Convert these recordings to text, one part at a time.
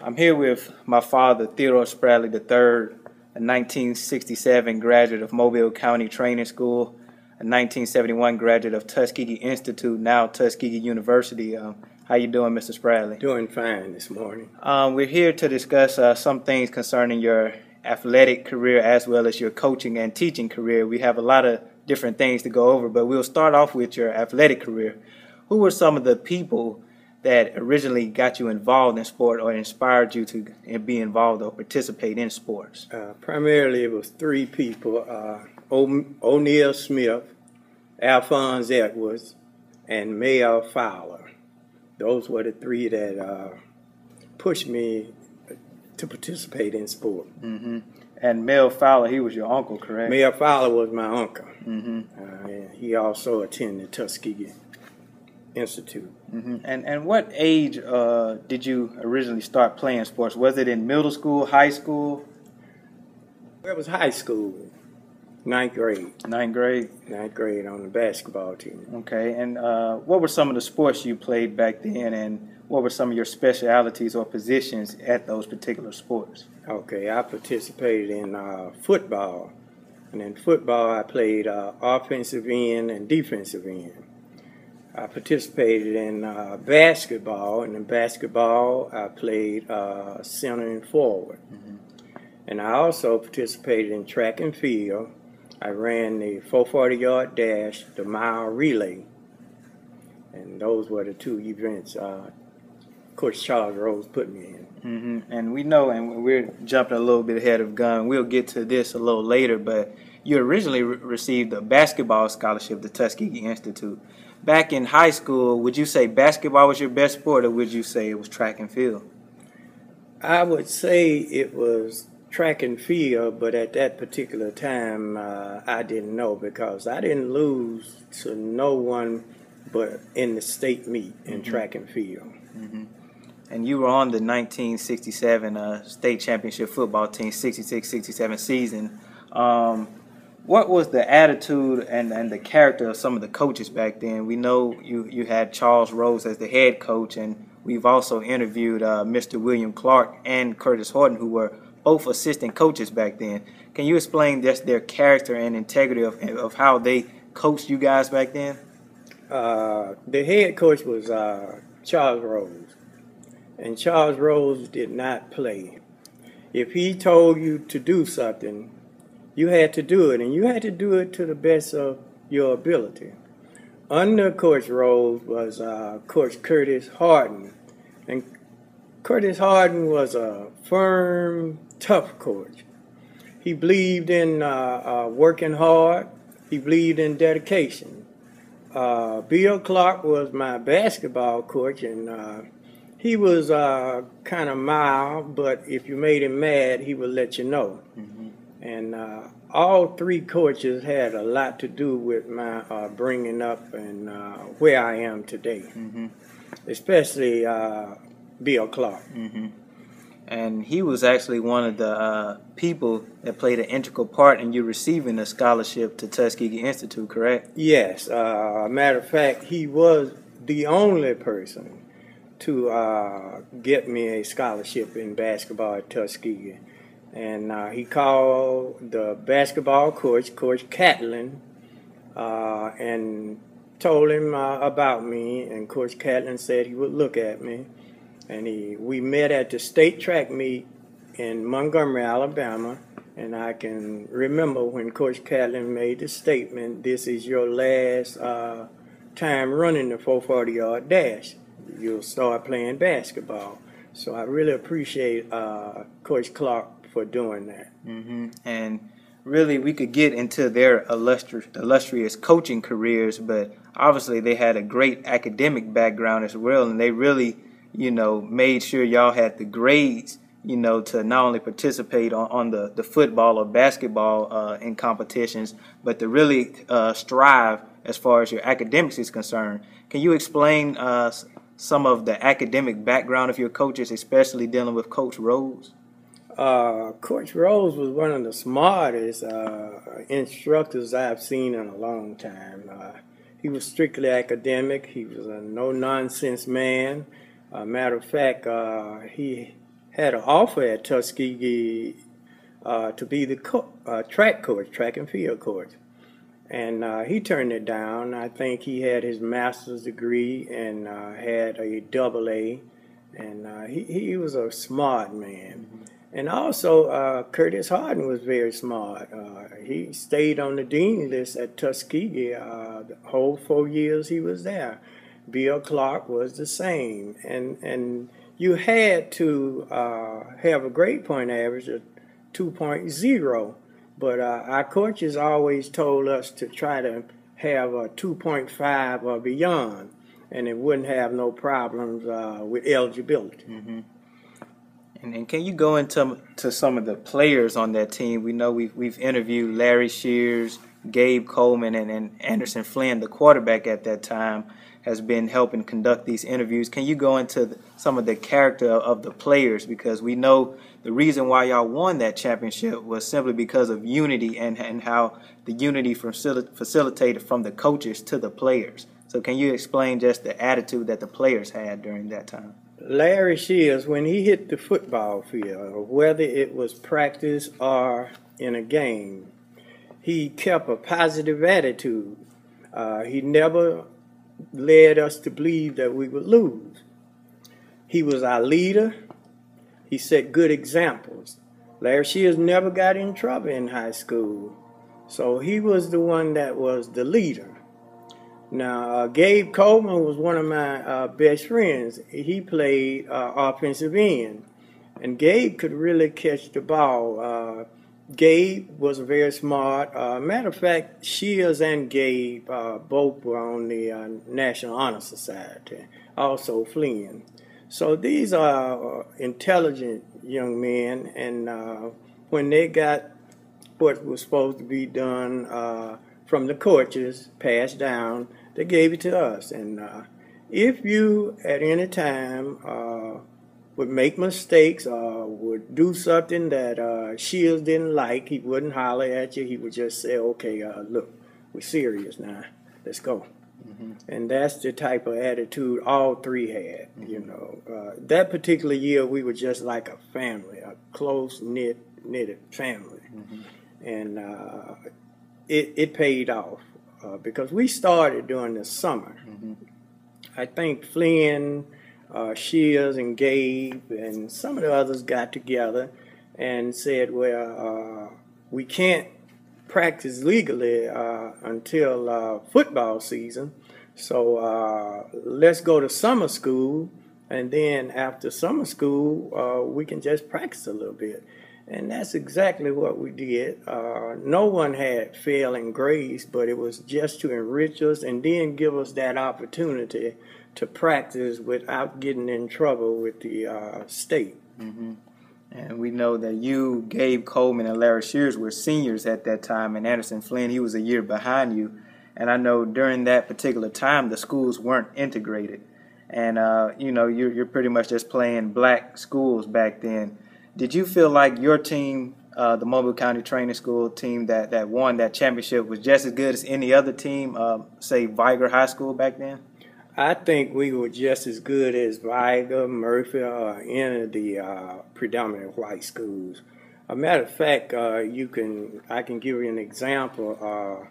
I'm here with my father, Theodore Spradley III, a 1967 graduate of Mobile County Training School, a 1971 graduate of Tuskegee Institute, now Tuskegee University. How you doing, Mr. Spradley? Doing fine this morning. We're here to discuss some things concerning your athletic career as well as your coaching and teaching career. We have a lot of different things to go over, but we'll start off with your athletic career. Who were some of the people that originally got you involved in sport or inspired you to be involved or participate in sports? Primarily it was three people, O'Neal Smith, Alphonse Edwards, and Mel Fowler. Those were the three that pushed me to participate in sport. Mm-hmm. And Mel Fowler, he was your uncle, correct? Mel Fowler was my uncle. Mm-hmm. He also attended Tuskegee Institute. Mm-hmm. And what age did you originally start playing sports? Was it in middle school, high school? It was high school, ninth grade. Ninth grade? Ninth grade on the basketball team. Okay, and what were some of the sports you played back then, and what were some of your specialities or positions at those particular sports? Okay, I participated in football. And in football, I played offensive end and defensive end. I participated in basketball, and in basketball, I played center and forward. Mm-hmm. And I also participated in track and field. I ran the 440-yard dash, the mile relay. And those were the two events Coach Charles Rose put me in. Mm-hmm. And we know, and we're jumping a little bit ahead of gun, we'll get to this a little later, but you originally received a basketball scholarship to Tuskegee Institute. Back in high school, would you say basketball was your best sport, or would you say it was track and field? I would say it was track and field, but at that particular time, I didn't know, because I didn't lose to no one but in the state meet in track and field. Mm-hmm. And you were on the 1967 state championship football team, 66-67 season. What was the attitude and the character of some of the coaches back then? We know you had Charles Rose as the head coach, and we've also interviewed Mr. William Clark and Curtis Horton, who were both assistant coaches back then. Can you explain just their character and integrity of how they coached you guys back then? The head coach was Charles Rose, and Charles Rose did not play. If he told you to do something, you had to do it, and you had to do it to the best of your ability. Under Coach Rose was Coach Curtis Horton, and Curtis Horton was a firm, tough coach. He believed in working hard. He believed in dedication. Bill Clark was my basketball coach, and he was kind of mild, but if you made him mad, he would let you know. Mm-hmm. And all three coaches had a lot to do with my bringing up and where I am today, mm-hmm. especially Bill Clark. Mm-hmm. And he was actually one of the people that played an integral part in you receiving a scholarship to Tuskegee Institute, correct? Yes. Matter of fact, he was the only person to get me a scholarship in basketball at Tuskegee. And he called the basketball coach, Coach Catlin, and told him about me. And Coach Catlin said he would look at me. And we met at the state track meet in Montgomery, Alabama. And I can remember when Coach Catlin made the statement, "This is your last time running the 440-yard dash. You'll start playing basketball." So I really appreciate Coach Clark for doing that. Mm-hmm. And really, we could get into their illustrious coaching careers, but obviously they had a great academic background as well, and they really, made sure y'all had the grades, to not only participate on the football or basketball in competitions, but to really strive as far as your academics is concerned. Can you explain some of the academic background of your coaches, especially dealing with Coach Rose? Coach Rose was one of the smartest instructors I've seen in a long time. He was strictly academic. He was a no-nonsense man. Matter of fact, he had an offer at Tuskegee to be the track coach, track and field coach. And he turned it down. I think he had his master's degree and had a double A. And he was a smart man. Mm-hmm. And also, Curtis Harden was very smart. He stayed on the dean list at Tuskegee the whole 4 years he was there. Bill Clark was the same. And you had to have a grade point average of 2.0. But our coaches always told us to try to have a 2.5 or beyond, and it wouldn't have no problems with eligibility. Mm-hmm. And can you go into some of the players on that team? We know we've interviewed Larry Shears, Gabe Coleman, and Anderson Flynn, the quarterback at that time, has been helping conduct these interviews. Can you go into some of the character of the players? Because we know the reason why y'all won that championship was simply because of unity and how the unity facilitated from the coaches to the players. So can you explain just the attitude that the players had during that time? Larry Shears, when he hit the football field, whether it was practice or in a game, he kept a positive attitude. He never led us to believe that we would lose. He was our leader. He set good examples. Larry Shears never got in trouble in high school, so he was the one that was the leader. Now, Gabe Coleman was one of my best friends. He played offensive end, and Gabe could really catch the ball. Gabe was very smart. Matter of fact, Shears and Gabe both were on the National Honor Society, also Flynn. So these are intelligent young men, and when they got what was supposed to be done from the coaches passed down, they gave it to us. And if you at any time would make mistakes or would do something that Shields didn't like, he wouldn't holler at you. He would just say, okay, look, we're serious now. Let's go. Mm-hmm. And that's the type of attitude all three had. Mm-hmm. You know, that particular year we were just like a family, a close-knitted family. Mm-hmm. And it paid off because we started during the summer. Mm-hmm. I think Flynn, Shears and Gabe and some of the others got together and said, well, we can't practice legally until football season, so let's go to summer school, and then after summer school we can just practice a little bit. And that's exactly what we did. No one had failing grades, but it was just to enrich us and then give us that opportunity to practice without getting in trouble with the state. Mm-hmm. And we know that you, Gabe Coleman, and Larry Shears were seniors at that time, and Anderson Flynn, he was a year behind you. And I know during that particular time, the schools weren't integrated. And, you know, you're pretty much just playing black schools back then. Did you feel like your team, the Mobile County Training School team that won that championship, was just as good as any other team, say, Viger High School back then? I think we were just as good as Viger, Murphy, or any of the predominant white schools. A matter of fact, I can give you an example.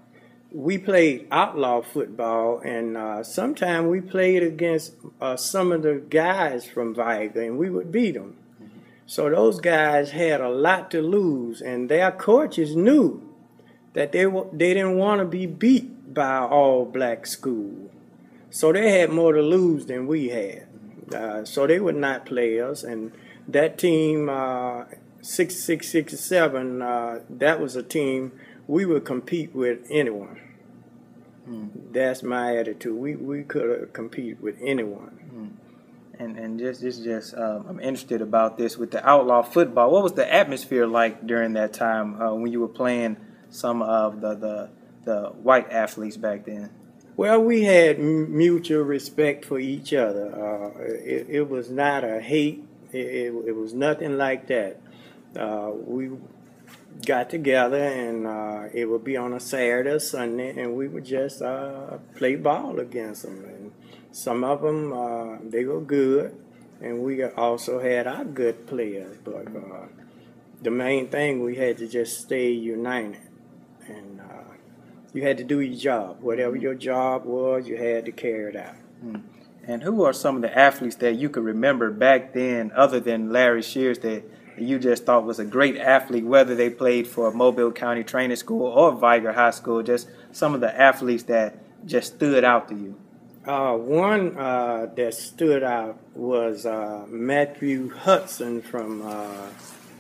We played outlaw football, and sometimes we played against some of the guys from Viger, and we would beat them. Mm-hmm. So those guys had a lot to lose, and their coaches knew that they didn't want to be beat by an all-black school. So they had more to lose than we had. So they would not play us. And that team, 66, 67, that was a team we would compete with anyone. That's my attitude. We could compete with anyone. And just I'm interested about this with the outlaw football. What was the atmosphere like during that time when you were playing some of the white athletes back then? Well, we had mutual respect for each other. It was not a hate. It was nothing like that. We got together, and it would be on a Saturday or Sunday, and we would just play ball against them. And some of them, they were good. and we also had our good players. But the main thing, we had to just stay united, and you had to do your job. Whatever your job was, you had to carry it out. And who are some of the athletes that you could remember back then, other than Larry Shears, that you just thought was a great athlete, whether they played for Mobile County Training School or Viger High School, just some of the athletes that just stood out to you? One that stood out was Matthew Hudson from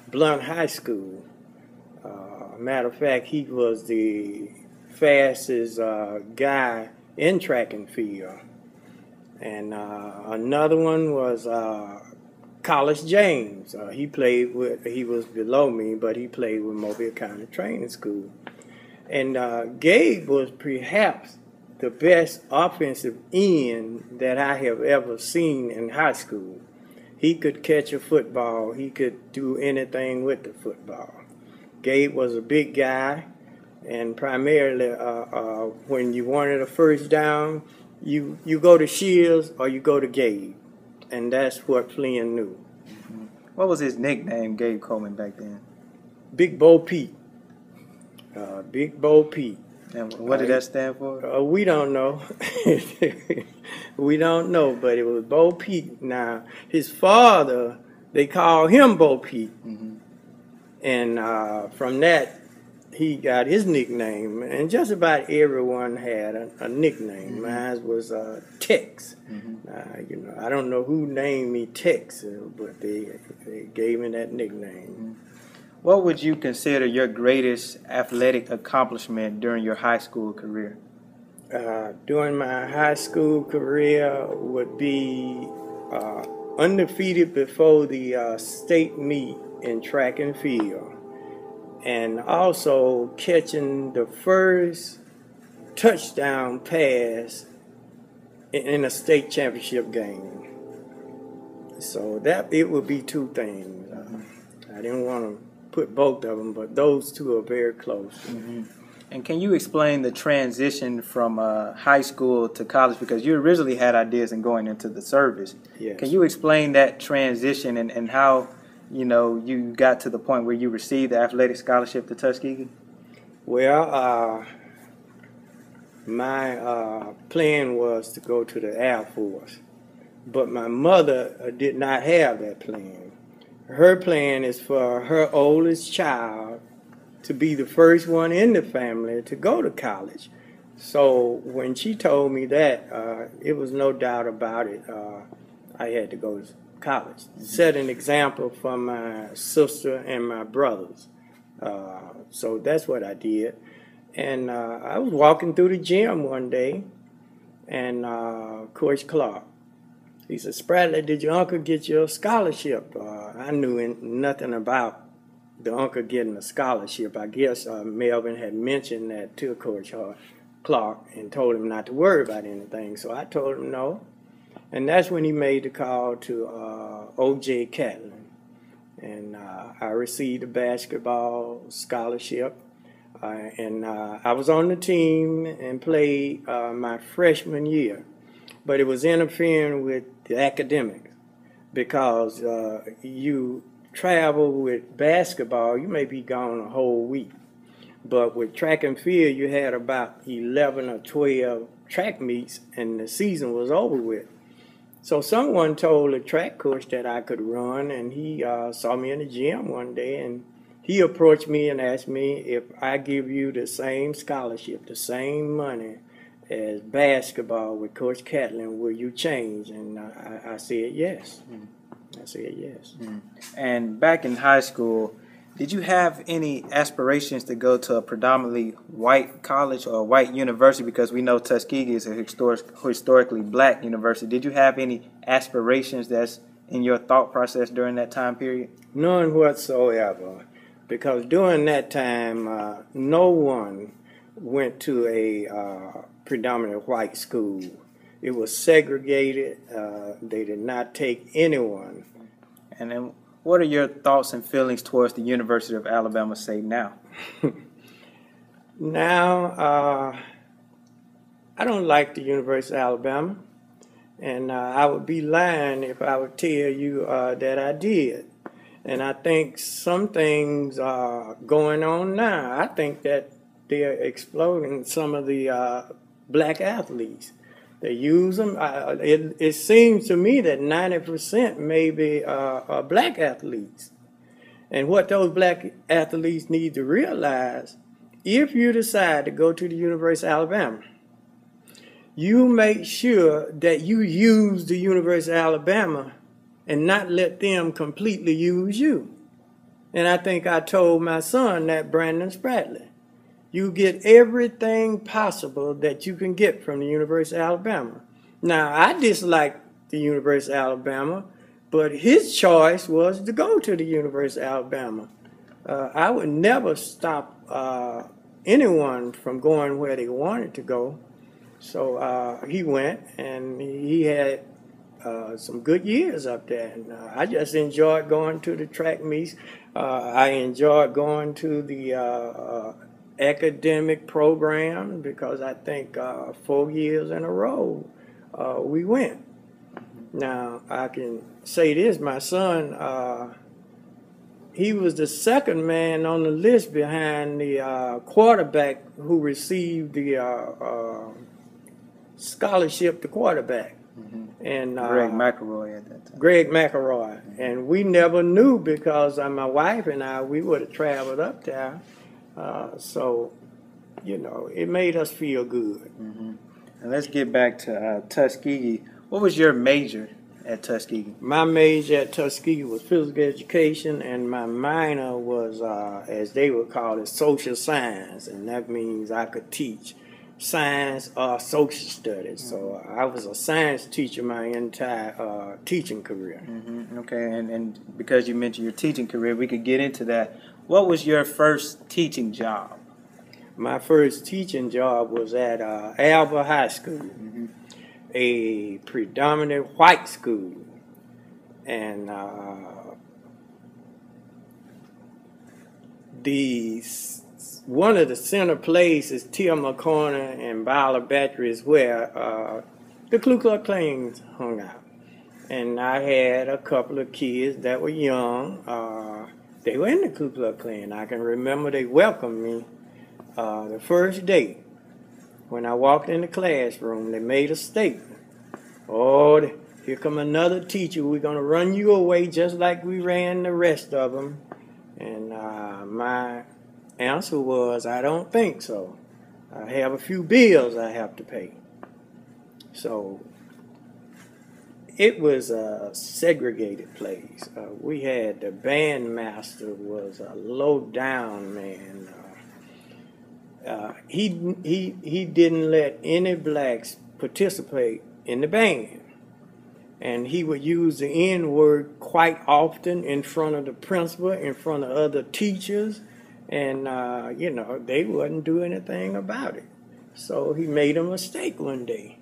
Blunt High School. Matter of fact, he was the fastest guy in track and field. And another one was College James. He was below me, but he played with Mobile County Training School. And Gabe was perhaps the best offensive end that I have ever seen in high school. He could catch a football. He could do anything with the football. Gabe was a big guy, and primarily when you wanted a first down, you go to Shields or you go to Gabe, and that's what Flynn knew. What was his nickname, Gabe Coleman, back then? Big Bo Pete. Big Bo Pete. And what did that stand for? We don't know. We don't know, but it was Bo Pete. Now, his father, they called him Bo Pete. And from that, he got his nickname. And just about everyone had a nickname. Mine was Tex. I don't know who named me Tex, but they gave me that nickname. What would you consider your greatest athletic accomplishment during your high school career? During my high school career would be undefeated before the state meet in track and field, and also catching the first touchdown pass in a state championship game. So that it would be two things. I didn't want to put both of them, but those two are very close. And can you explain the transition from high school to college? Because you originally had ideas in going into the service. Yes. Can you explain that transition and how you got to the point where you received the athletic scholarship to Tuskegee? Well, my plan was to go to the Air Force, but my mother did not have that plan. Her plan is for her oldest child to be the first one in the family to go to college. So when she told me that, it was no doubt about it. I had to go to college. Set an example for my sister and my brothers. So that's what I did. And I was walking through the gym one day, and Coach Clark, he said, "Spradley, did your uncle get your scholarship?" I knew nothing about the uncle getting a scholarship. I guess Melvin had mentioned that to Coach Clark and told him not to worry about anything. So I told him no. And that's when he made the call to O.J. Catlin. And I received a basketball scholarship. And I was on the team and played my freshman year. But it was interfering with the academics, because you travel with basketball, you may be gone a whole week. But with track and field, you had about 11 or 12 track meets, and the season was over with. So someone told the track coach that I could run, and he saw me in the gym one day, and he approached me and asked me if I give you the same scholarship, the same money as basketball with Coach Catlin, will you change? And I said yes. I said yes. And back in high school, did you have any aspirations to go to a predominantly white college or a white university? Because we know Tuskegee is a historically black university. Did you have any aspirations that's in your thought process during that time period? None whatsoever. Because during that time, no one went to a predominantly white school. It was segregated. They did not take anyone. And then what are your thoughts and feelings towards the University of Alabama, say, now? Now, I don't like the University of Alabama. And I would be lying if I would tell you that I did. And I think some things are going on now. I think that they're exploding some of the black athletes. They use them. It seems to me that 90% may be black athletes. And what those black athletes need to realize, if you decide to go to the University of Alabama, you make sure that you use the University of Alabama and not let them completely use you. And I think I told my son that, Brandon Spradley. You get everything possible that you can get from the University of Alabama. Now, I dislike the University of Alabama, but his choice was to go to the University of Alabama. I would never stop anyone from going where they wanted to go. So he went, and he had some good years up there. And I just enjoyed going to the track meets. I enjoyed going to the academic program, because I think 4 years in a row we went. Now, I can say this, my son, he was the second man on the list behind the quarterback who received the scholarship to quarterback. And Greg McElroy at that time. Greg McElroy. And we never knew, because my wife and I, we would have traveled up there. So, you know, it made us feel good. And let's get back to Tuskegee. What was your major at Tuskegee? My major at Tuskegee was physical education, and my minor was, as they would call it, social science. And that means I could teach science or social studies. So I was a science teacher my entire teaching career. Okay, and because you mentioned your teaching career, we could get into that. What was your first teaching job? My first teaching job was at Alba High School, a predominant white school. And one of the center places, Tillman Corner and Bowler Battery, is where the Ku Klux Klan hung out. And I had a couple of kids that were young. They were in the Ku Klux Klan. I can remember they welcomed me the first day. When I walked in the classroom, they made a statement. Oh, here come another teacher. We're going to run you away just like we ran the rest of them. And my answer was, I don't think so. I have a few bills I have to pay. So it was a segregated place. We had the bandmaster was a low down man. He didn't let any blacks participate in the band. And he would use the N-word quite often in front of the principal, in front of other teachers. And, you know, they wouldn't do anything about it. So he made a mistake one day.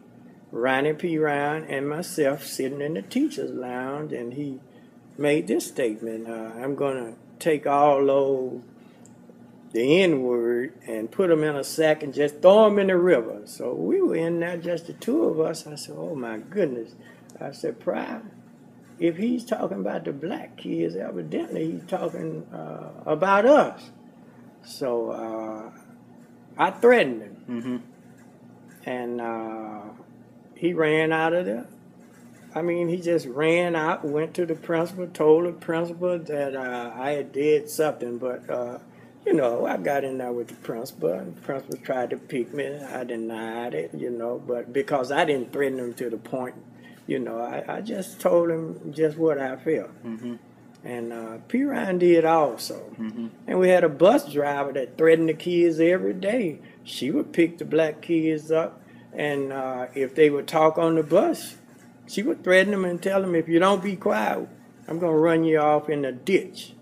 Ronnie P. Ryan and myself sitting in the teacher's lounge, and he made this statement. I'm going to take all those, the N-word, and put them in a sack and just throw them in the river. So we were in there, just the two of us. I said, oh, my goodness. I said, Pride, if he's talking about the black kids, evidently he's talking about us. So I threatened him. And he ran out of there. I mean, he just ran out, went to the principal, told the principal that I did something. But, you know, I got in there with the principal, and the principal tried to pick me. I denied it, you know, but because I didn't threaten him to the point, you know, I just told him just what I felt. And P. Ryan did also. And we had a bus driver that threatened the kids every day. She would pick the black kids up, and if they would talk on the bus, she would threaten them and tell them, if you don't be quiet, I'm going to run you off in the ditch.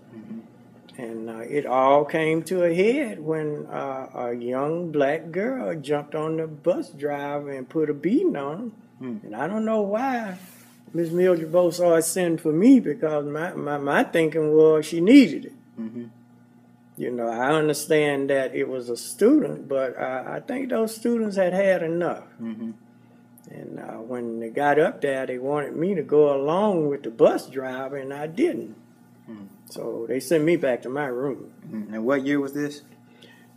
And it all came to a head when a young black girl jumped on the bus driver and put a beating on him. And I don't know why Miss Mildred Bosard sent for me, because my thinking was she needed it. You know, I understand that it was a student, but I think those students had enough. And when they got up there, they wanted me to go along with the bus driver, and I didn't. So they sent me back to my room. And what year was this?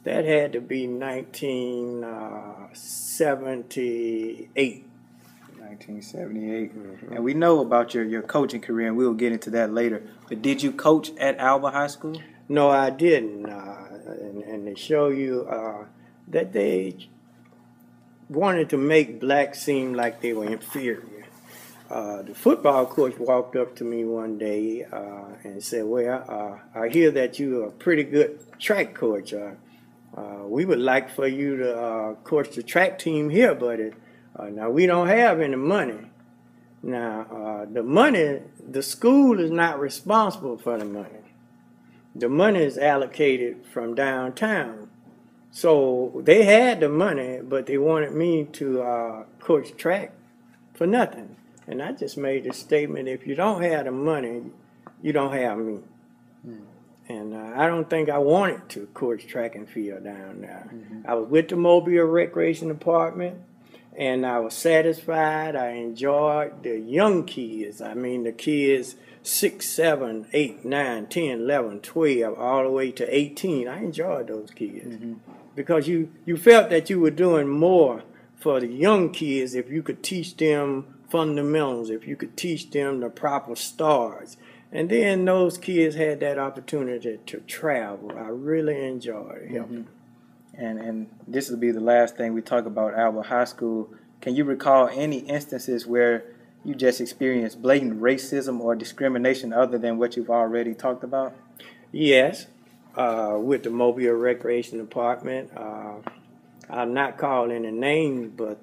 That had to be 1978. 1978. And we know about your coaching career, and we'll get into that later. But did you coach at Alba High School? No, I didn't. And they show you that they wanted to make blacks seem like they were inferior. The football coach walked up to me one day and said, well, I hear that you're a pretty good track coach. We would like for you to coach the track team here, but now we don't have any money. Now, the school is not responsible for the money. The money is allocated from downtown. So they had the money, but they wanted me to coach track for nothing. And I just made a statement, if you don't have the money, you don't have me. And I don't think I wanted to coach track and field down there. I was with the Mobile Recreation Department, and I was satisfied. I enjoyed the young kids. I mean, the kids 6, 7, 8, 9, 10, 11, 12, all the way to 18. I enjoyed those kids because you felt that you were doing more for the young kids if you could teach them fundamentals, if you could teach them the proper stars. And then those kids had that opportunity to travel. I really enjoyed helping. And this will be the last thing we talk about Alba High School. Can you recall any instances where you just experienced blatant racism or discrimination other than what you've already talked about? Yes, with the Mobile Recreation Department. I'm not calling any names, but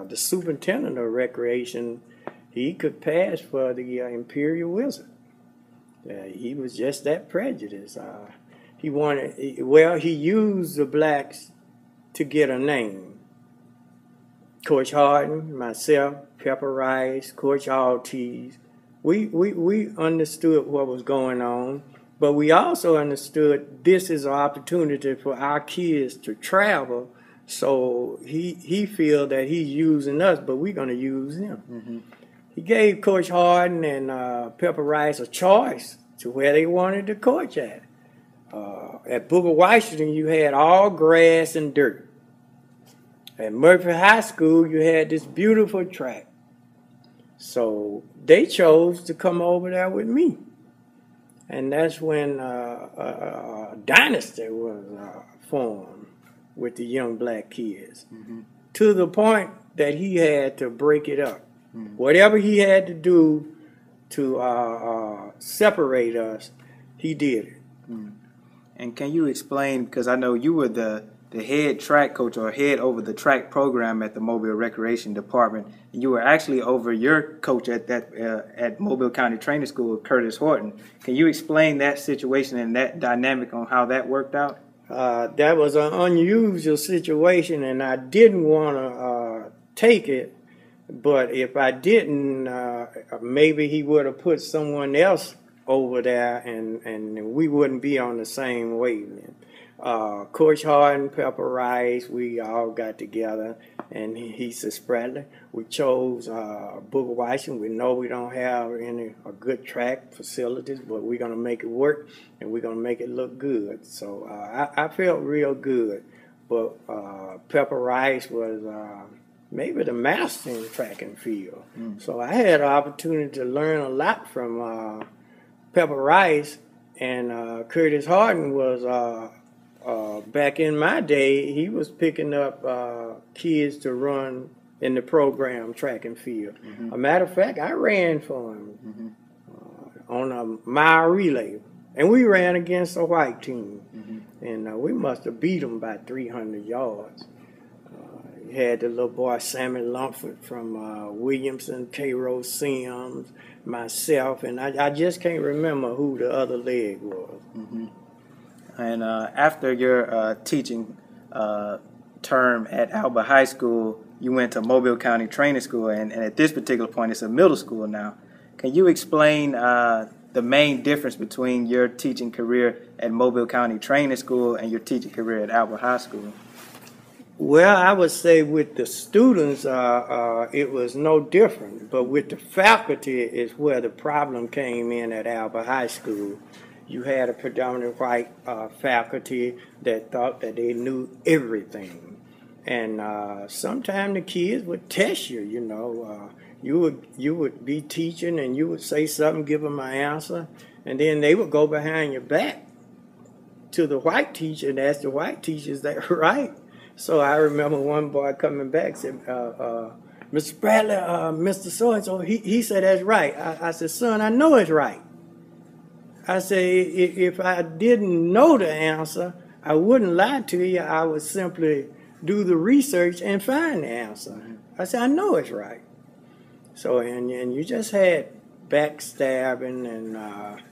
the superintendent of recreation, he could pass for the Imperial Wizard. He was just that prejudiced. He used the blacks to get a name. Coach Harden, myself, Pepper Rice, Coach Ortiz, we understood what was going on, but we also understood this is an opportunity for our kids to travel. So he feel that he's using us, but we're going to use him. He gave Coach Harden and Pepper Rice a choice to where they wanted to coach at. At Booker Washington, you had all grass and dirt. At Murphy High School, you had this beautiful track. So they chose to come over there with me. And that's when a dynasty was formed with the young black kids, to the point that he had to break it up. Whatever he had to do to separate us, he did it. And can you explain, because I know you were the head track coach or head over the track program at the Mobile Recreation Department, and you were actually over your coach at Mobile County Training School, Curtis Horton. Can you explain that situation and that dynamic on how that worked out? That was an unusual situation, and I didn't want to take it. But if I didn't, maybe he would have put someone else over there, and we wouldn't be on the same wavelength. Coach Harden, Pepper Rice, we all got together, and he said, Spradley, we chose Booker Washington. We know we don't have any good track facilities, but we're going to make it work, and we're going to make it look good. So I felt real good. But Pepper Rice was maybe the master in track and field. So I had an opportunity to learn a lot from Pepper Rice, and Curtis Harden was, back in my day, he was picking up kids to run in the program, track and field. A matter of fact, I ran for him on a mile relay, and we ran against a white team, and we must have beat them by 300 yards. Had the little boy Sammy Lumford from Williamson, K. Rose Sims, myself, and I just can't remember who the other leg was. And after your teaching term at Alba High School, you went to Mobile County Training School, and at this particular point, it's a middle school now. Can you explain the main difference between your teaching career at Mobile County Training School and your teaching career at Alba High School? Well, I would say with the students, it was no different. But with the faculty is where the problem came in at Alba High School. You had a predominantly white faculty that thought that they knew everything. And sometimes the kids would test you, you know. You would be teaching and you would say something, give them an answer, and then they would go behind your back to the white teacher and ask the white teacher, is that right? So I remember one boy coming back said, Mr. Spradley, Mr. So-and-so, he said that's right. I said, son, I know it's right. I said, if I didn't know the answer, I wouldn't lie to you. I would simply do the research and find the answer. I said, I know it's right. So, and you just had backstabbing, and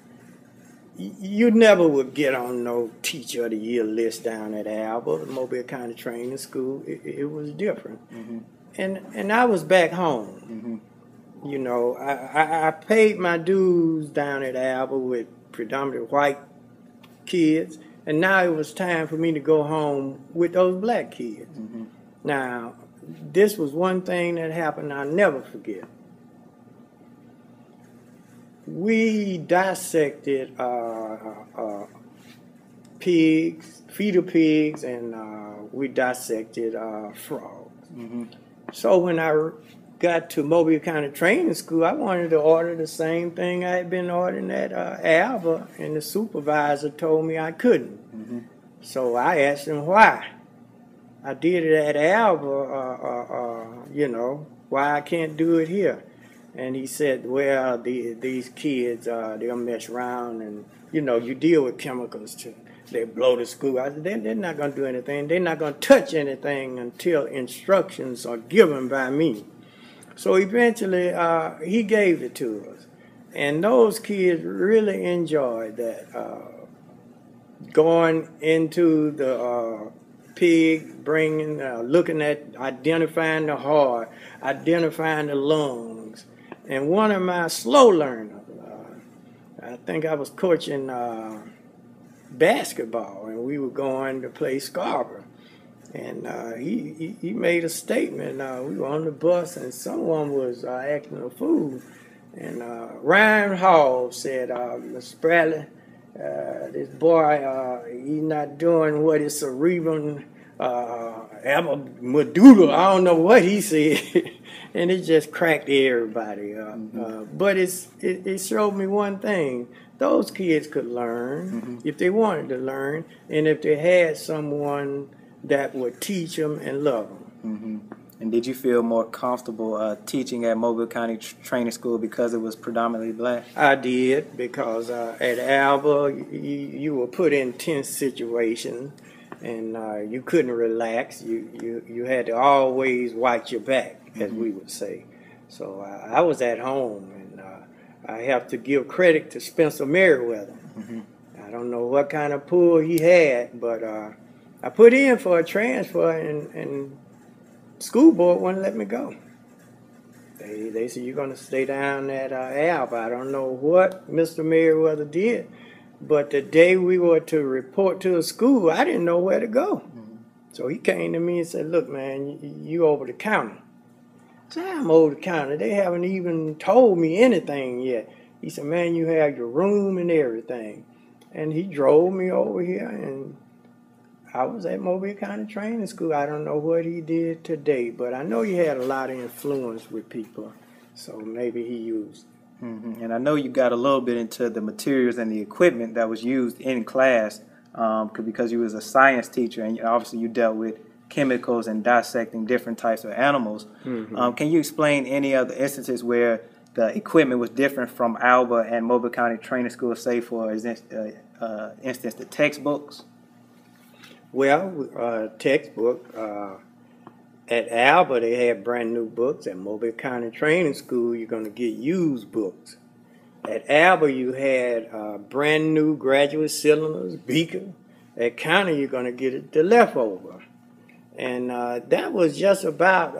you never would get on no teacher of the year list down at Alba, the Mobile County Training School. It was different. And I was back home. You know, I paid my dues down at Alba with predominantly white kids, and now it was time for me to go home with those black kids. Now, this was one thing that happened I'll never forget. We dissected pigs, fetal pigs, and we dissected frogs. So when I got to Mobile County Training School, I wanted to order the same thing I had been ordering at Alba, and the supervisor told me I couldn't. So I asked him why. I did it at Alba, you know, why I can't do it here. And he said, well, these kids, they'll mess around, and, you know, you deal with chemicals too. They blow the school. I said, they're not going to do anything. They're not going to touch anything until instructions are given by me. So eventually, he gave it to us. And those kids really enjoyed that. Going into the pig, bringing, looking at, identifying the heart, identifying the lungs. And one of my slow learners, I think I was coaching basketball, and we were going to play Scarborough. And he made a statement. We were on the bus, and someone was acting a fool. And Ryan Hall said, Mr. Spradley, this boy, he's not doing what his cerebrum, medulla, I don't know what he said. And it just cracked everybody up. But it showed me one thing. Those kids could learn if they wanted to learn, and if they had someone that would teach them and love them. And did you feel more comfortable teaching at Mobile County Training School because it was predominantly black? I did, because at Alba, you were put in tense situations, and you couldn't relax. You had to always watch your back, as we would say. So I was at home, and I have to give credit to Spencer Merriweather. I don't know what kind of pull he had, but I put in for a transfer, and school board wouldn't let me go. They said, you're going to stay down at Alba. I don't know what Mr. Merriweather did, but the day we were to report to the school, I didn't know where to go. So he came to me and said, look, man, you over the counter. I said, I'm over the counter. They haven't even told me anything yet. He said, man, you have your room and everything. And he drove me over here, and I was at Mobile County Training School. I don't know what he did today, but I know he had a lot of influence with people, so maybe he used it. And I know you got a little bit into the materials and the equipment that was used in class because you was a science teacher, and obviously you dealt with chemicals and dissecting different types of animals. Can you explain any other instances where the equipment was different from Alba and Mobile County Training School, say for instance the textbooks? Well, textbook, at Alba they had brand new books. At Mobile County Training School, you're going to get used books. At Alba, you had brand new graduate cylinders, beaker. At County, you're going to get the leftover. And that was just about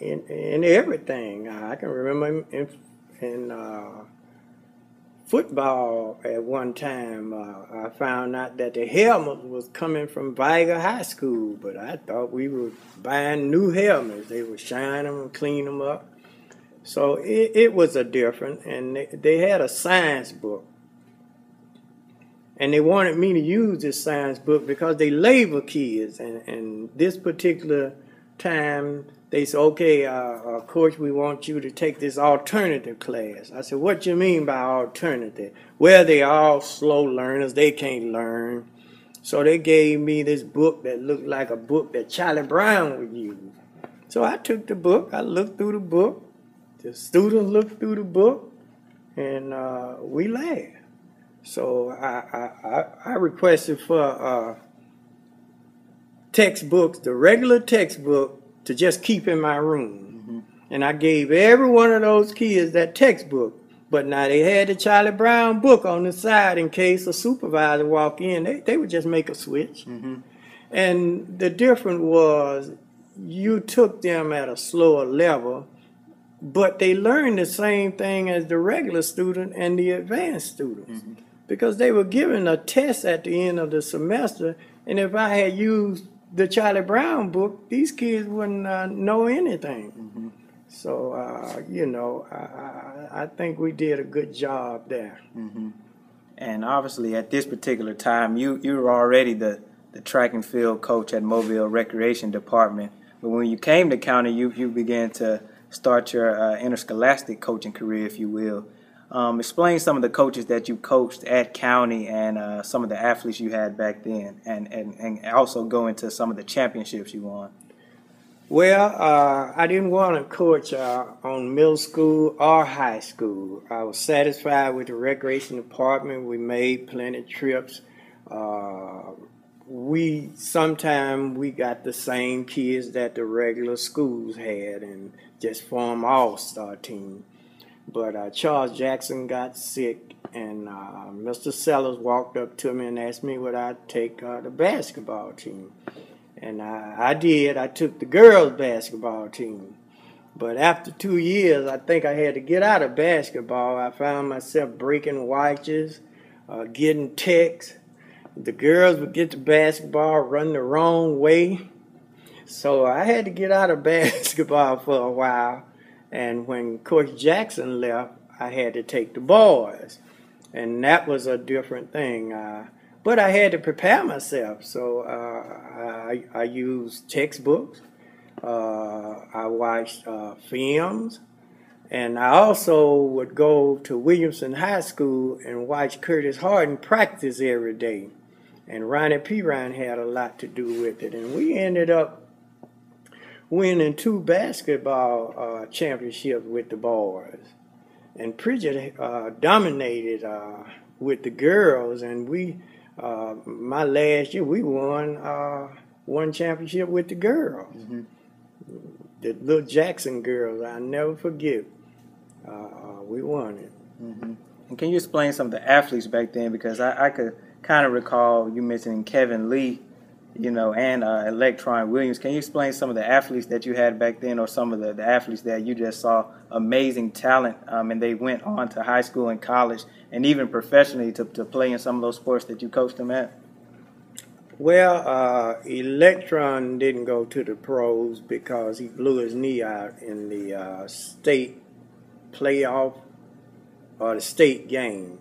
in everything. I can remember in football at one time. I found out that the helmet was coming from Viger High School, but I thought we were buying new helmets. They would shine them and clean them up. So it was a different, and they had a science book. And they wanted me to use this science book because they label kids. And this particular time, they said, okay, coach, we want you to take this alternative class. I said, what you mean by alternative? Well, they all slow learners. They can't learn. So they gave me this book that looked like a book that Charlie Brown would use. So I took the book. I looked through the book. The students looked through the book. And we laughed. So I requested for textbooks, the regular textbook, to just keep in my room. And I gave every one of those kids that textbook. But now they had the Charlie Brown book on the side in case a supervisor walked in. They would just make a switch. And the difference was you took them at a slower level, but they learned the same thing as the regular student and the advanced students. Because they were given a test at the end of the semester, and if I had used the Charlie Brown book, these kids wouldn't know anything. So, you know, I think we did a good job there. And obviously at this particular time, you were already the track and field coach at Mobile Recreation Department. But when you came to county, you began to start your interscholastic coaching career, if you will. Explain some of the coaches that you coached at county and some of the athletes you had back then, and also go into some of the championships you won. Well, I didn't want to coach on middle school or high school. I was satisfied with the recreation department. We made plenty of trips. Sometimes we got the same kids that the regular schools had and just form all-star team. But Charles Jackson got sick, and Mr. Sellers walked up to me and asked me would I take the basketball team. And I did. I took the girls' basketball team. But after 2 years, I think I had to get out of basketball. I found myself breaking watches, getting texts. The girls would get the basketball, run the wrong way. So I had to get out of basketball for a while. And when Coach Jackson left, I had to take the boys. And that was a different thing. But I had to prepare myself. So I used textbooks. I watched films. And I also would go to Williamson High School and watch Curtis Harden practice every day. And Ronnie Pirine had a lot to do with it. And we ended up winning 2 basketball championships with the boys. And Pritchett dominated with the girls, and my last year, we won one championship with the girls. The little Jackson girls, I'll never forget. We won it. And can you explain some of the athletes back then? Because I could kind of recall you mentioning Kevin Lee, you know, and Electron Williams. Can you explain some of the athletes that you had back then, or some of the athletes that you just saw amazing talent, and they went on to high school and college and even professionally to play in some of those sports that you coached them at? Well, Electron didn't go to the pros because he blew his knee out in the state playoff or the state game.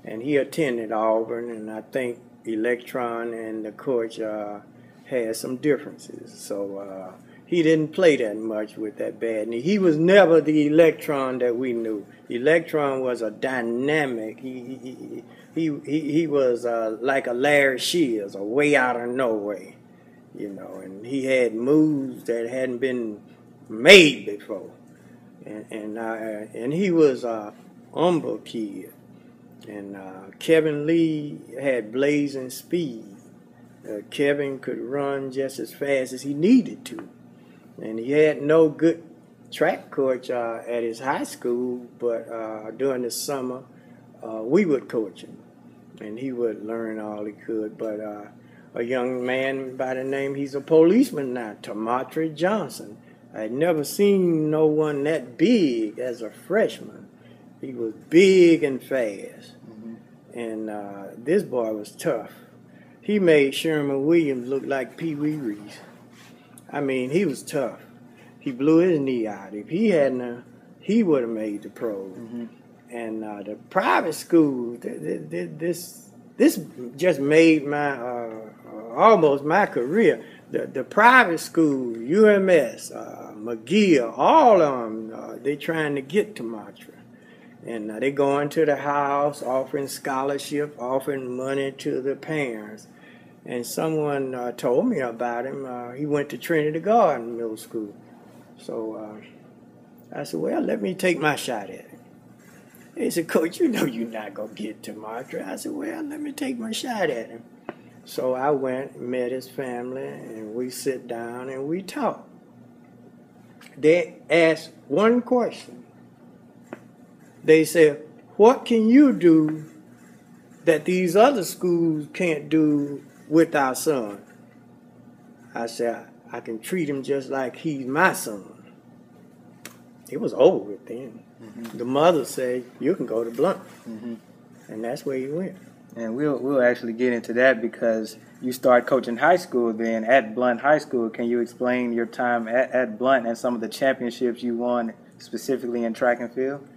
And he attended Auburn, and I think Electron and the coach had some differences. So he didn't play that much with that bad knee. He was never the Electron that we knew. Electron was a dynamic. He was like a Larry Shields, a way out of nowhere, you know. And he had moves that hadn't been made before. And he was a humble kid. And Kevin Lee had blazing speed. Kevin could run just as fast as he needed to. And he had no good track coach at his high school, but during the summer, we would coach him. And he would learn all he could. But a young man by the name, he's a policeman now, Tamatri Johnson. I had never seen no one that big as a freshman. He was big and fast. And this boy was tough. He made Sherman Williams look like Pee Wee Reese. I mean, he was tough. He blew his knee out. If he hadn't, he would have made the pros. And the private school, this just made my almost my career. The private school, UMS, McGill, all of them, they trying to get to Montreal. And they go into the house offering scholarship, offering money to the parents. And someone told me about him. He went to Trinity Garden Middle School. So I said, well, let me take my shot at it. He said, Coach, you know you're not going to get to Montreal. I said, well, let me take my shot at him. So I went, met his family, and we sit down and we talk. They asked one question. They said, what can you do that these other schools can't do with our son? I said, I can treat him just like he's my son. It was over with then. The mother said, you can go to Blunt. And that's where he went. And we'll actually get into that because you start coaching high school then at Blunt High School. Can you explain your time at Blunt and some of the championships you won specifically in track and field?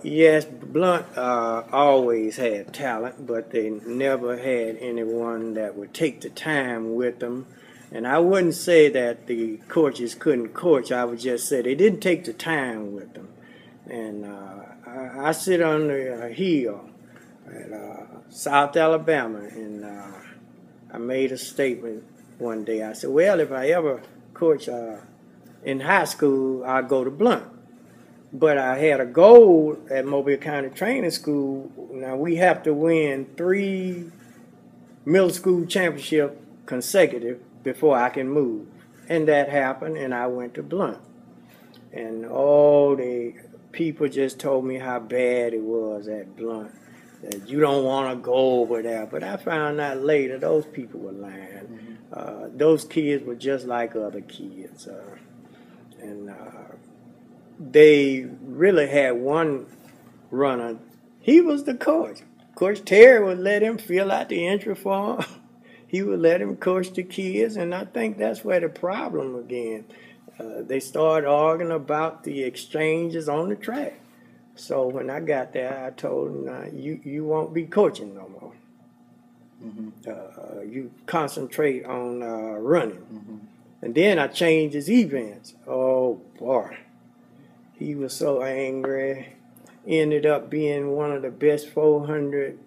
Yes, Blunt always had talent, but they never had anyone that would take the time with them. And I wouldn't say that the coaches couldn't coach. I would just say they didn't take the time with them. And I sit on the hill at South Alabama, and I made a statement one day. I said, well, if I ever coach in high school, I'll go to Blunt. But I had a goal at Mobile County Training School. Now, we have to win 3 middle school championships consecutive before I can move. And that happened, and I went to Blunt. And all the people just told me how bad it was at Blunt, that you don't want to go over there. But I found out later those people were lying. Those kids were just like other kids. They really had one runner. He was the coach. Coach Terry would let him fill out the entry form. He would let him coach the kids, and I think that's where the problem began. They started arguing about the exchanges on the track. So when I got there, I told him, you won't be coaching no more. You concentrate on running. And then I changed his events. Oh, boy. He was so angry. Ended up being one of the best 400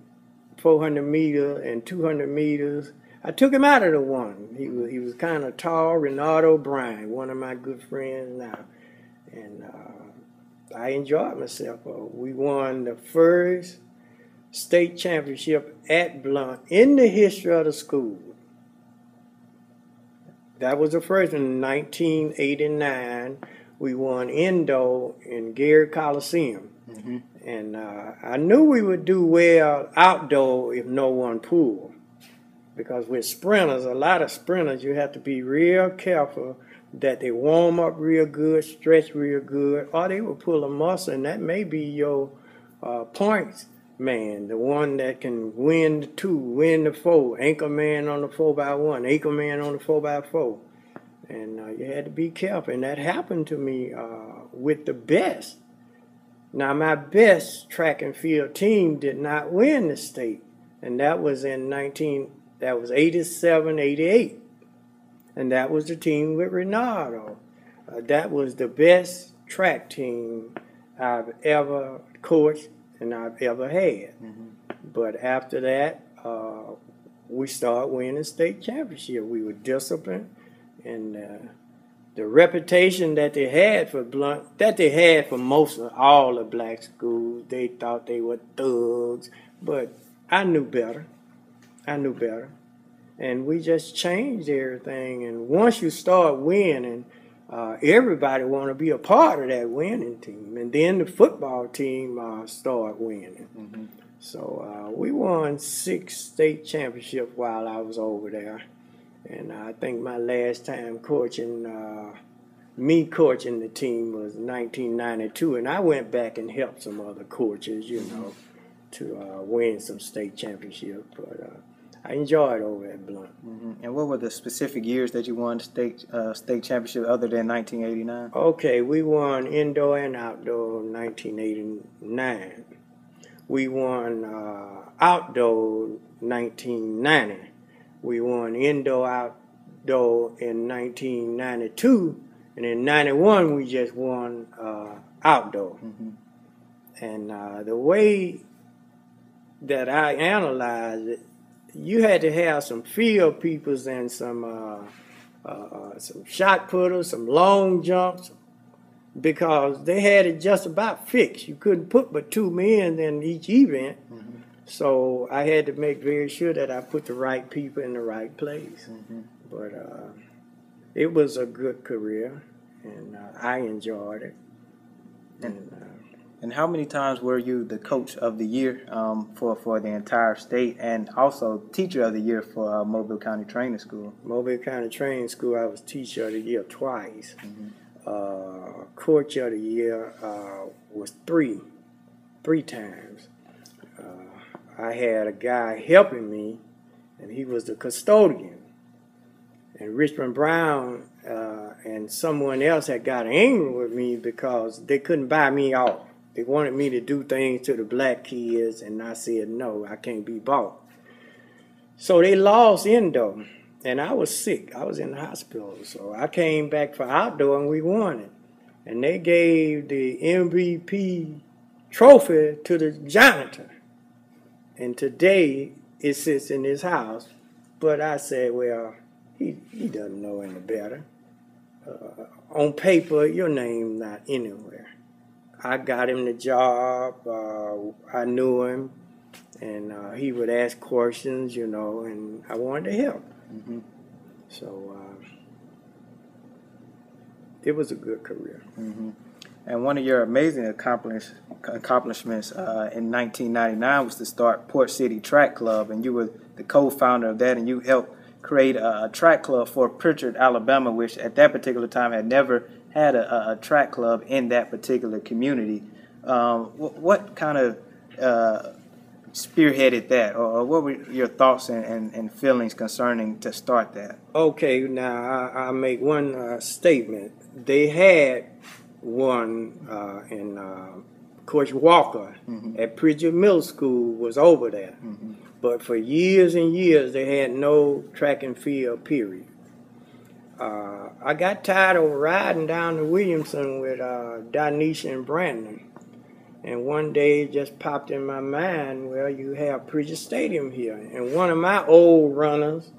meter and 200 meters. I took him out of the one. He was kind of tall. Renard O'Brien, one of my good friends now. And I enjoyed myself. We won the first state championship at Blunt in the history of the school. That was the first one in 1989. We won indoor in Gary Coliseum. And I knew we would do well outdoor if no one pulled. Because with sprinters, a lot of sprinters, you have to be real careful that they warm up real good, stretch real good, or they will pull a muscle, and that may be your points man, the one that can win the 2, win the 4, anchor man on the 4x1, anchor man on the 4x4. And you had to be careful, and that happened to me with the best. Now, my best track and field team did not win the state, and that was in 87, 88. And that was the team with Renardo. That was the best track team I've ever coached and I've ever had. But after that, we started winning state championship. We were disciplined, and the reputation that they had for Blunt, that they had for most of all the black schools, they thought they were thugs. But I knew better. And we just changed everything. And once you start winning, everybody want to be a part of that winning team. And then the football team started winning. So we won 6 state championships while I was over there. And I think my last time coaching, me coaching the team was 1992, and I went back and helped some other coaches, to win some state championships. But I enjoyed over at Blunt. And what were the specific years that you won state championship other than 1989? Okay, we won indoor and outdoor 1989. We won outdoor 1990. We won indoor outdoor in 1992. And in 91, we just won outdoor. And the way that I analyzed it, you had to have some field peoples and some shot putters, some long jumps, because they had it just about fixed. You couldn't put but 2 men in each event. So I had to make very sure that I put the right people in the right place. But it was a good career, and I enjoyed it. And how many times were you the coach of the year for the entire state, and also teacher of the year for Mobile County Training School? Mobile County Training School, I was teacher of the year twice. Coach of the year was three times. I had a guy helping me, and he was the custodian. And Richmond Brown and someone else had got angry with me because they couldn't buy me off. They wanted me to do things to the black kids, and I said, no, I can't be bought. So they lost indoor, and I was sick. I was in the hospital. So I came back for outdoor, and we won it. And they gave the MVP trophy to the janitor. And today, it sits in his house. But I said, well, he doesn't know any better. On paper, your name not anywhere. I got him the job. I knew him, and he would ask questions, and I wanted to help. So it was a good career. And one of your amazing accomplishments in 1999 was to start Port City Track Club, and you were the co-founder of that, and you helped create a track club for Pritchard, Alabama, which at that particular time had never had a track club in that particular community. What kind of spearheaded that, or what were your thoughts and feelings concerning to start that? Okay, now I'll make one statement. They had one in Coach Walker at Pritchard Middle School was over there. But for years and years, they had no track and field, period. I got tired of riding down to Williamson with Donisha and Brandon. And one day it just popped in my mind, well, you have Pritchard Stadium here. And one of my old runners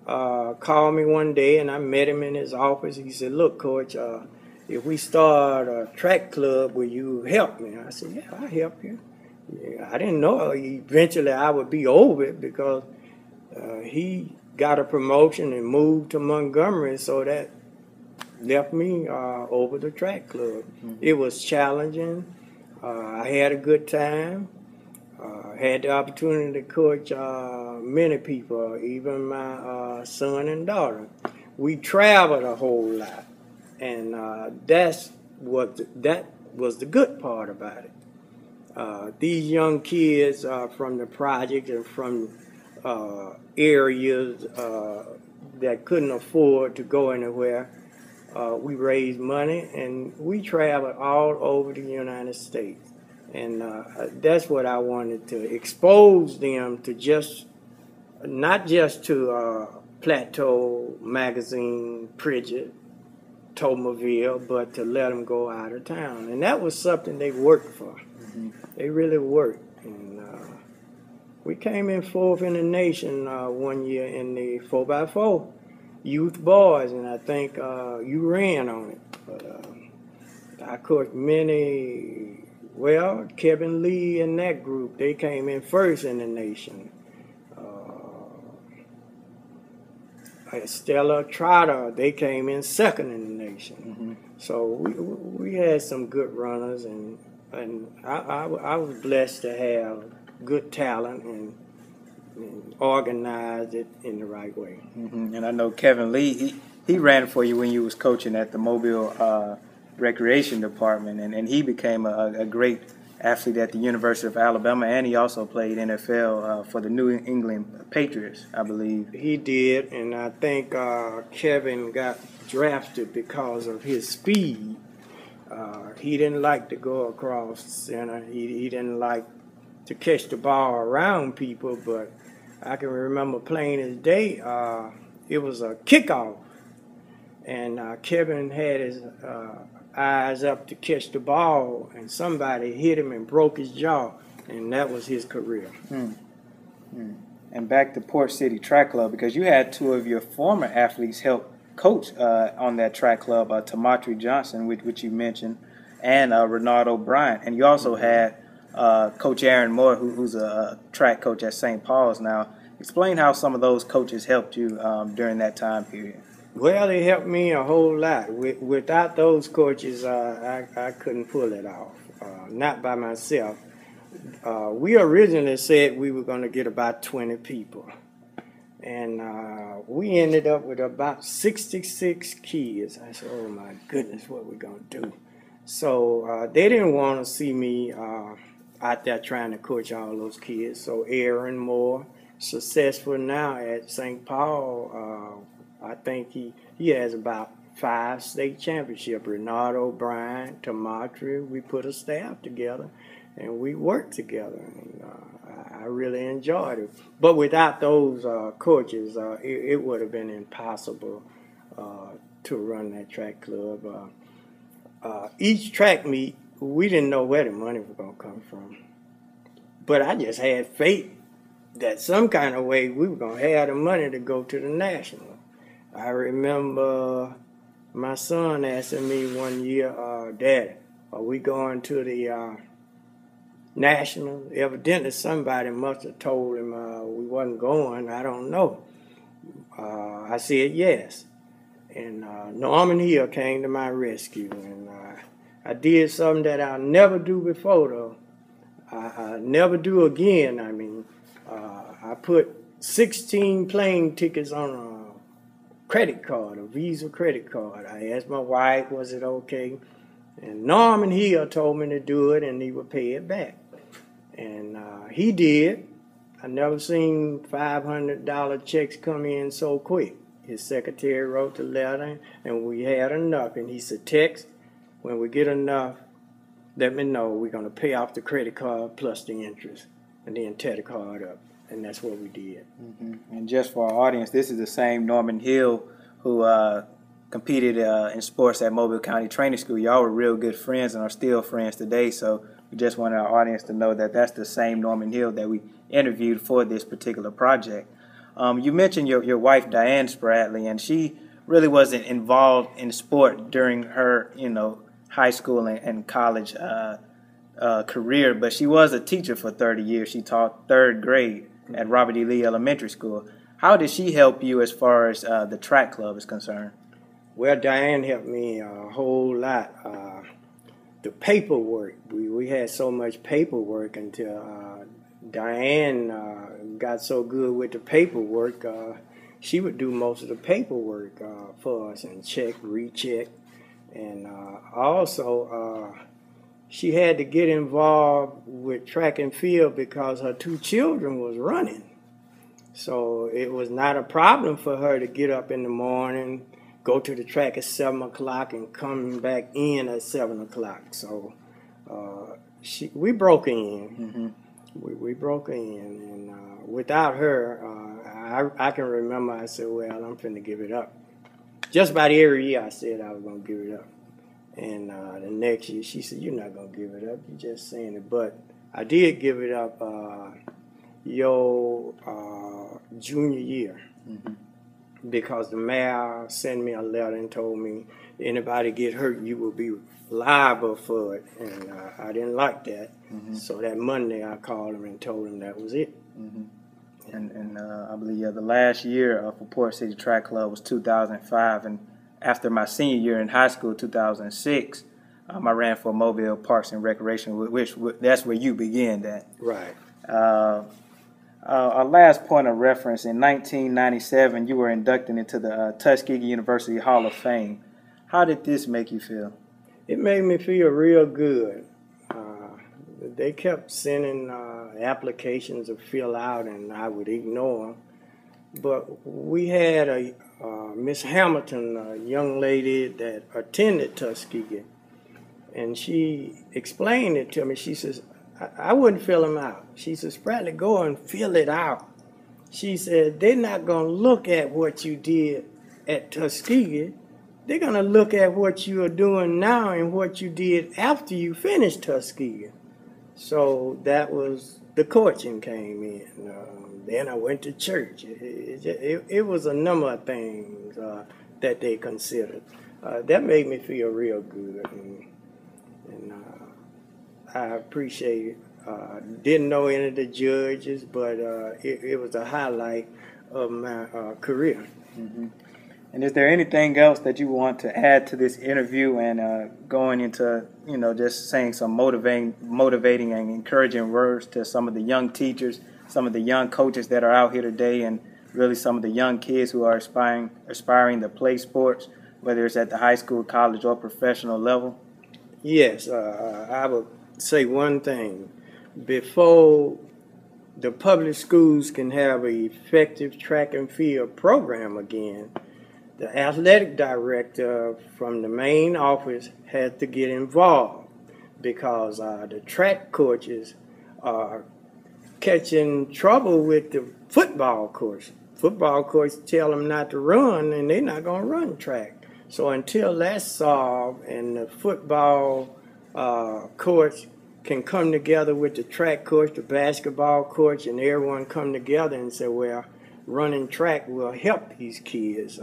called me one day, and I met him in his office. He said, look, Coach, if we start a track club, will you help me? I said, yeah, I'll help you. Yeah, I didn't know eventually I would be over it, because he got a promotion and moved to Montgomery, so that left me over the track club. It was challenging. I had a good time. Had the opportunity to coach many people, even my son and daughter. We traveled a whole lot, and that was the good part about it. These young kids from the project and from areas that couldn't afford to go anywhere, we raised money, and we traveled all over the United States. And that's what I wanted to expose them to, not just to Plateau, Magazine, Pritchard, Tomaville, but to let them go out of town. And that was something they worked for. They really worked. And we came in 4th in the nation one year in the 4x4 youth boys, and I think you ran on it. But I coached many, Kevin Lee and that group, they came in 1st in the nation. Stella Trotter, they came in 2nd in the nation. So we had some good runners, and I was blessed to have good talent and organize it in the right way. And I know Kevin Lee, he ran for you when you was coaching at the Mobile Recreation Department, and he became a great athlete at the University of Alabama, and he also played NFL for the New England Patriots, I believe. He did, and I think Kevin got drafted because of his speed. He didn't like to go across the center. He didn't like to catch the ball around people, but I can remember playing his day. It was a kickoff, and Kevin had his eyes up to catch the ball, and somebody hit him and broke his jaw, and that was his career. And back to Port City Track Club, because you had two of your former athletes help coach on that track club, Tamatri Johnson, which you mentioned, and Ronaldo Bryant. And you also had Coach Aaron Moore, who's a track coach at St. Paul's now. Explain how some of those coaches helped you during that time period. Well, they helped me a whole lot. Without those coaches, I couldn't pull it off, not by myself. We originally said we were going to get about 20 people, and we ended up with about 66 kids. I said, oh my goodness, what are we going to do? So they didn't want to see me out there trying to coach all those kids. So Aaron Moore, successful now at St. Paul, I think he has about 5 state championships. Ronaldo Bryant, Tamatri, we put a staff together and we worked together. And I really enjoyed it. But without those coaches, it would have been impossible to run that track club. Each track meet, we didn't know where the money was going to come from. But I just had faith that some kind of way we were going to have the money to go to the national. I remember my son asking me one year, Daddy, are we going to the national? Evidently somebody must have told him we wasn't going. I don't know. I said yes. And Norman Hill came to my rescue. And I did something that I'll never do before, though. I never do again. I mean, I put 16 plane tickets on a credit card, a Visa credit card. I asked my wife, was it okay? And Norman Hill told me to do it and he would pay it back. And he did. I never seen $500 checks come in so quick. His secretary wrote the letter and we had enough. And he said, Tex, when we get enough, let me know. We're going to pay off the credit card plus the interest and then tear the card up. And that's what we did. And just for our audience, this is the same Norman Hill who competed in sports at Mobile County Training School. Y'all were real good friends and are still friends today. So we just wanted our audience to know that that's the same Norman Hill that we interviewed for this particular project. You mentioned your wife, Diane Spradley, and she really wasn't involved in sport during her, high school and college career, but she was a teacher for 30 years. She taught 3rd grade at Robert E. Lee Elementary School. How did she help you as far as the track club is concerned? Well, Diane helped me a whole lot. The paperwork, we had so much paperwork until Diane got so good with the paperwork. She would do most of the paperwork for us and check, recheck. And also, she had to get involved with track and field because her 2 children was running. So it was not a problem for her to get up in the morning, go to the track at 7 o'clock and come back in at 7 o'clock. So we broke in. We broke in. And without her, I can remember I said, well, I'm finna give it up. Just about every year I said I was going to give it up. And the next year she said, you're not going to give it up. You're just saying it. But I did give it up your junior year because the mayor sent me a letter and told me anybody get hurt, you will be liable for it. And I didn't like that. So that Monday I called him and told him that was it. And I believe the last year for Port City Track Club was 2005, and after my senior year in high school, 2006, I ran for Mobile Parks and Recreation, which that's where you began at. Right. Our last point of reference, in 1997, you were inducted into the Tuskegee University Hall of Fame. How did this make you feel? It made me feel real good. They kept sending applications to fill out, and I would ignore them. But we had a Miss Hamilton, a young lady that attended Tuskegee, and she explained it to me. She says, I wouldn't fill them out. She says, Spradley, go and fill it out. She said, they're not going to look at what you did at Tuskegee. They're going to look at what you are doing now and what you did after you finished Tuskegee. So that was, the coaching came in. Then I went to church. It was a number of things that they considered. That made me feel real good. And I appreciate it. Didn't know any of the judges, but it was a highlight of my career. Mm-hmm. And is there anything else that you want to add to this interview and going into, just saying some motivating and encouraging words to some of the young teachers, some of the young coaches that are out here today, and really some of the young kids who are aspiring to play sports, whether it's at the high school, college, or professional level? Yes, I would say one thing. Before the public schools can have an effective track and field program again, the athletic director from the main office had to get involved, because the track coaches are catching trouble with the football coach. Football coach tell them not to run, and they're not going to run track. So until that's solved and the football coach can come together with the track coach, the basketball coach, and everyone come together and say, well, running track will help these kids.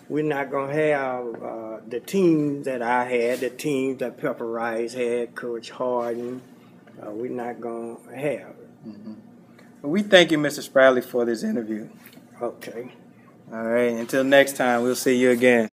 We're not going to have the teams that I had, the teams that Pepper Rice had, Coach Harden. We're not going to have it. Mm-hmm. Well, we thank you, Mr. Spradley, for this interview. Okay. All right. Until next time, we'll see you again.